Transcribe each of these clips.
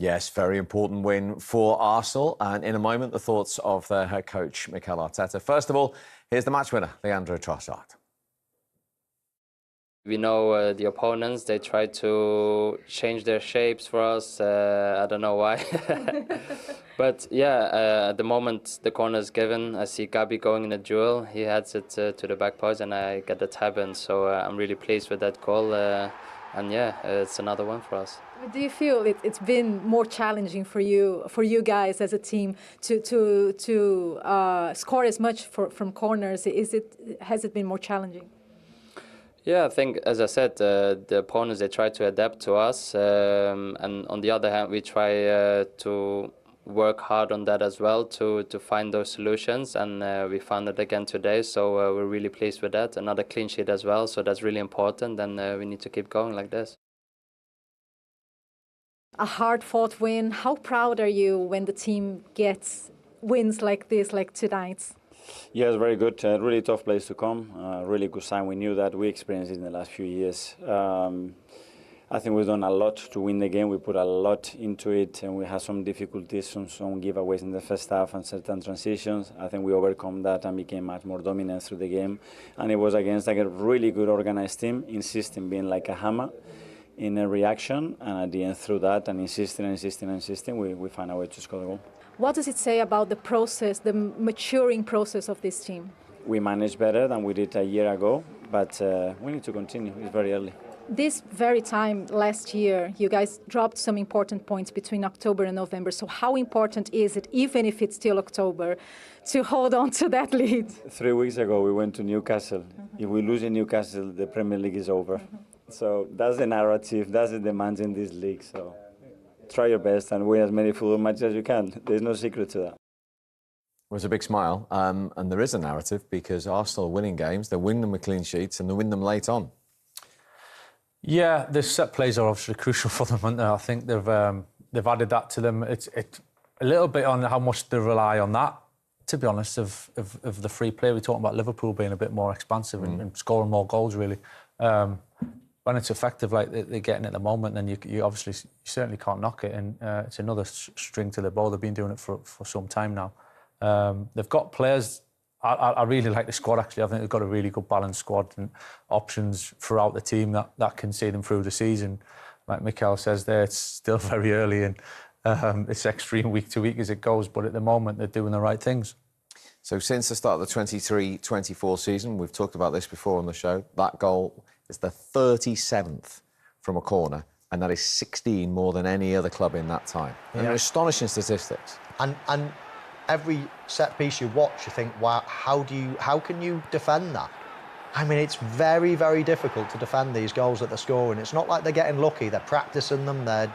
Yes, very important win for Arsenal. And in a moment, the thoughts of their head coach, Mikel Arteta. First of all, here's the match winner, Leandro Trossard. We know the opponents, they try to change their shapes for us. I don't know why. But yeah, at the moment the corner is given. I see Gabi going in a duel. He heads it to the back post and I get the tab in. So I'm really pleased with that goal. And yeah, it's another one for us. Do you feel it's been more challenging for you guys as a team to score as much from corners? Has it been more challenging? Yeah, I think, as I said, the opponents, they try to adapt to us. And on the other hand, we try to work hard on that as well to find those solutions. And we found it again today. So we're really pleased with that. Another clean sheet as well. So that's really important. And we need to keep going like this. A hard-fought win. How proud are you when the team gets wins like this, like tonight? Yeah, it's very good. Really tough place to come. Really good sign. We knew that. We experienced it in the last few years. I think we've done a lot to win the game. We put a lot into it, and we had some difficulties, some giveaways in the first half and certain transitions. I think we overcome that and became much more dominant through the game. And it was against like a really good organized team, insisting, being like a hammer in a reaction. And at the end, through that and insisting, we find a way to score the goal. What does it say about the process, the maturing process of this team? We managed better than we did a year ago, but we need to continue. It's very early. This very time last year, you guys dropped some important points between October and November. So how important is it, even if it's still October, to hold on to that lead? 3 weeks ago, we went to Newcastle. If we lose in Newcastle, the Premier League is over. So that's the narrative, that's the demands in this league. So try your best and win as many football matches as you can. There's no secret to that. It was a big smile, and there is a narrative because Arsenal are winning games, they win them with clean sheets and they win them late on. Yeah, the set plays are obviously crucial for them, aren't they? I think they've added that to them. It's a little bit on how much they rely on that, to be honest, of the free play. We're talking about Liverpool being a bit more expansive and scoring more goals, really. When it's effective like they're getting at the moment, then you obviously certainly can't knock it. And it's another string to the bow. They've been doing it for some time now. They've got players. I really like the squad, actually. I think they've got a really good balanced squad and options throughout the team that can see them through the season. Like Mikel says there, it's still very early and it's extreme week to week as it goes. But at the moment, they're doing the right things. So since the start of the 23-24 season, we've talked about this before on the show, that goal is the 37th from a corner, and that is 16 more than any other club in that time. Yeah. And they're astonishing statistics. And every set piece you watch, you think, wow, how can you defend that? I mean, it's very, very difficult to defend these goals that they're scoring. It's not like they're getting lucky. They're practicing them. They're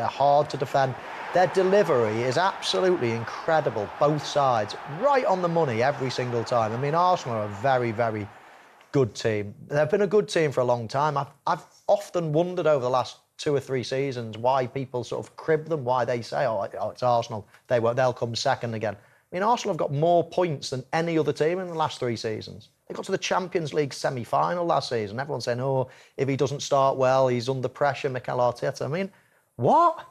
hard to defend. Their delivery is absolutely incredible, both sides, right on the money every single time. I mean, Arsenal are a very, very good team. They've been a good team for a long time. I've often wondered over the last 2 or 3 seasons why people sort of crib them, why they say, oh it's Arsenal, they'll come second again. I mean, Arsenal have got more points than any other team in the last 3 seasons. They got to the Champions League semi-final last season. Everyone's saying, oh, if he doesn't start well, he's under pressure, Mikel Arteta. I mean, what?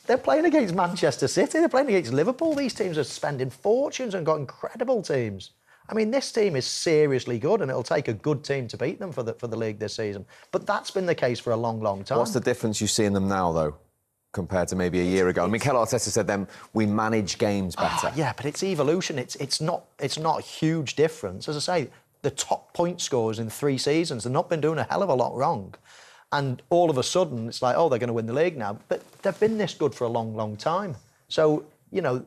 They're playing against Manchester City. They're playing against Liverpool. These teams are spending fortunes and got incredible teams. I mean, this team is seriously good, and it'll take a good team to beat them for the league this season. But that's been the case for a long, long time. What's the difference you see in them now, though, compared to maybe a year ago? Mikel Arteta said then we manage games better. Yeah, but it's evolution. It's not a huge difference. As I say, the top point scorers in 3 seasons, they've not been doing a hell of a lot wrong. And all of a sudden, it's like, oh, they're going to win the league now. But they've been this good for a long, long time. So, you know,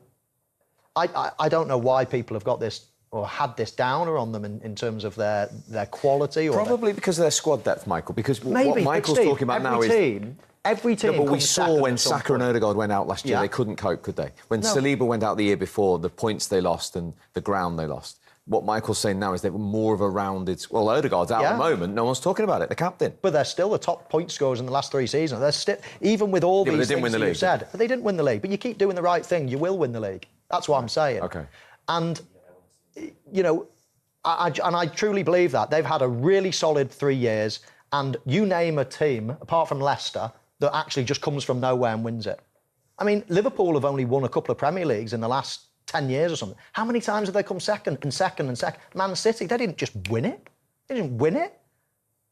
I don't know why people have got this or had this downer on them in terms of their quality. Probably because of their squad depth, Michael. Because what Michael's talking about now is... Every team. No, but we saw when Saka and Odegaard went out last year, they couldn't cope, could they? When Saliba went out the year before, the points they lost and the ground they lost. What Michael's saying now is they were more of a rounded... Well, Odegaard's out at the moment. No one's talking about it. The captain. But they're still the top point scorers in the last 3 seasons. They're still, even with all these things that you've said, but they didn't win the league. But you keep doing the right thing, you will win the league. That's what I'm saying. OK. And, you know, I truly believe that. They've had a really solid 3 years. And you name a team, apart from Leicester, that actually just comes from nowhere and wins it. I mean, Liverpool have only won a couple of Premier Leagues in the last 10 years or something. How many times have they come second and second and second? Man City, they didn't just win it. They didn't win it.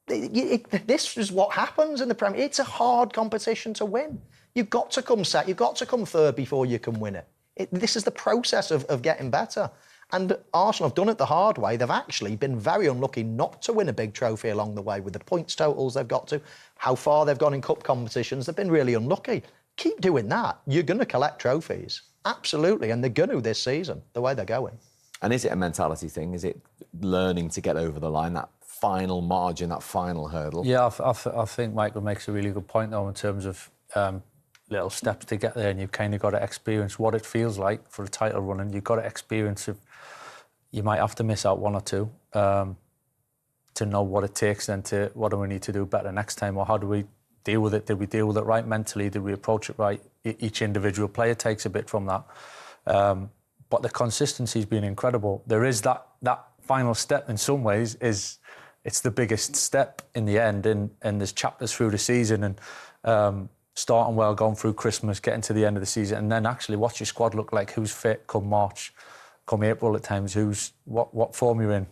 This is what happens in the Premier. It's a hard competition to win. You've got to come second. You've got to come third before you can win it. This is the process of getting better. And Arsenal have done it the hard way. They've actually been very unlucky not to win a big trophy along the way with the points totals they've got to, how far they've gone in cup competitions. They've been really unlucky. Keep doing that. You're going to collect trophies. Absolutely. And they're going to this season, the way they're going. And is it a mentality thing? Is it learning to get over the line, that final margin, that final hurdle? Yeah, I think Michael makes a really good point, though, in terms of little steps to get there, and you've kind of got to experience what it feels like for a title run, and you've got to experience it. You might have to miss out one or two to know what it takes then to what do we need to do better next time, or how do we deal with it? Did we deal with it right mentally? Did we approach it right? Each individual player takes a bit from that. But the consistency's been incredible. There is that final step in some ways it's the biggest step in the end, and there's chapters through the season, and starting well, going through Christmas, getting to the end of the season, and then actually what's your squad look like? Who's fit come March, come April at times? What form you're in?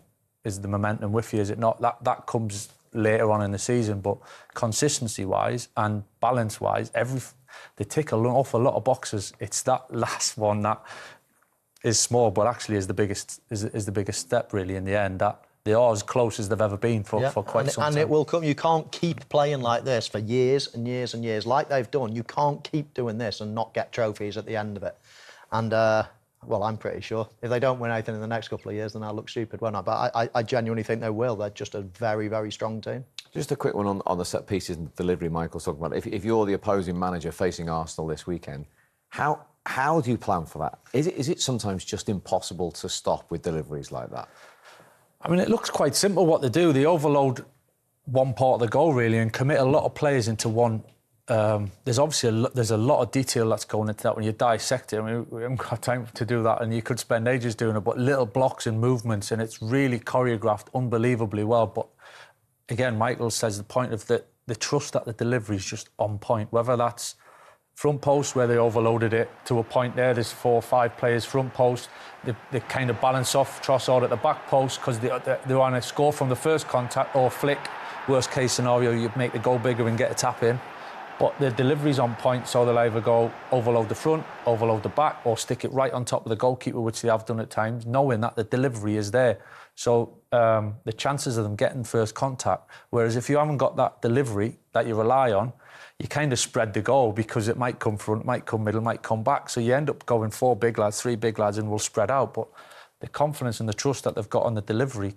Is the momentum with you? Is it not? That comes later on in the season, but consistency-wise and balance-wise, they tick an awful lot of boxes. It's that last one that is small, but actually is the biggest step really in the end. That they are as close as they've ever been for quite some time. And it will come. You can't keep playing like this for years and years and years, like they've done. You can't keep doing this and not get trophies at the end of it. And, well, I'm pretty sure if they don't win anything in the next couple of years, then I'll look stupid, won't I? But I genuinely think they will. They're just a very, very strong team. Just a quick one on the set pieces and delivery Michael's talking about. If you're the opposing manager facing Arsenal this weekend, how do you plan for that? Is it sometimes just impossible to stop with deliveries like that? I mean, it looks quite simple what they do. They overload one part of the goal, really, and commit a lot of players into one. There's obviously there's a lot of detail that's going into that when you dissect it. I mean, we haven't got time to do that, and you could spend ages doing it, but little blocks and movements, and it's really choreographed unbelievably well. But again, Michael says the point of the trust that the delivery is just on point, whether that's front post where they overloaded it to a point there's 4 or 5 players front post. They kind of balance off Trossard at the back post because they want to score from the first contact or flick. Worst case scenario, you make the goal bigger and get a tap in. But the delivery's on point, so they'll either go overload the front, overload the back, or stick it right on top of the goalkeeper, which they have done at times, knowing that the delivery is there. So the chances of them getting first contact, whereas if you haven't got that delivery that you rely on, you kind of spread the goal because it might come front, might come middle, might come back. So you end up going 4 big lads, 3 big lads, and we'll spread out. But the confidence and the trust that they've got on the delivery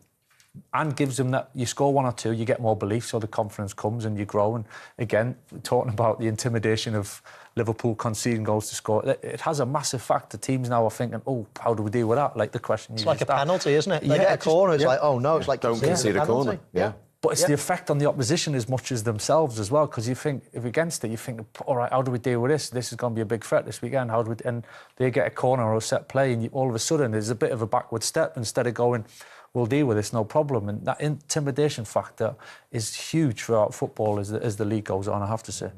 and gives them that you score 1 or 2, you get more belief, so the confidence comes and you grow. And again, talking about the intimidation of Liverpool conceding goals to score, it has a massive factor. Teams now are thinking, oh, how do we deal with that? Like the question it's like a penalty, isn't it? They get a corner, it's like, oh no, it's like don't concede a corner. Yeah. But it's the effect on the opposition as much as themselves as well, because you think, if against it, you think, all right, how do we deal with this? This is going to be a big threat this weekend. How do we? And they get a corner or a set play, and all of a sudden there's a bit of a backward step instead of going, we'll deal with this, no problem. And that intimidation factor is huge throughout football as the league goes on, I have to say.